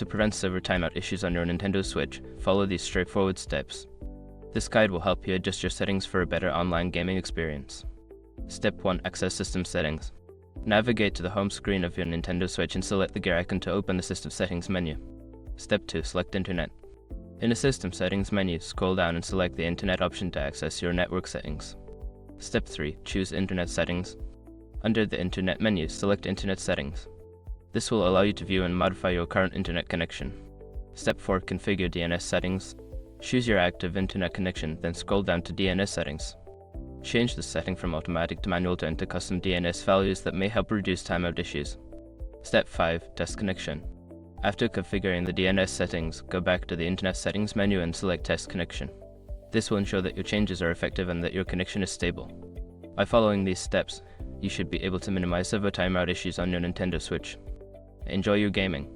To prevent server timeout issues on your Nintendo Switch, follow these straightforward steps. This guide will help you adjust your settings for a better online gaming experience. Step 1. Access System Settings. Navigate to the home screen of your Nintendo Switch and select the gear icon to open the System Settings menu. Step 2. Select Internet. In the System Settings menu, scroll down and select the Internet option to access your network settings. Step 3. Choose Internet Settings. Under the Internet menu, select Internet Settings. This will allow you to view and modify your current internet connection. Step 4. Configure DNS settings. Choose your active internet connection, then scroll down to DNS settings. Change the setting from automatic to manual to enter custom DNS values that may help reduce timeout issues. Step 5. Test connection. After configuring the DNS settings, go back to the Internet Settings menu and select Test Connection. This will ensure that your changes are effective and that your connection is stable. By following these steps, you should be able to minimize server timeout issues on your Nintendo Switch. Enjoy your gaming.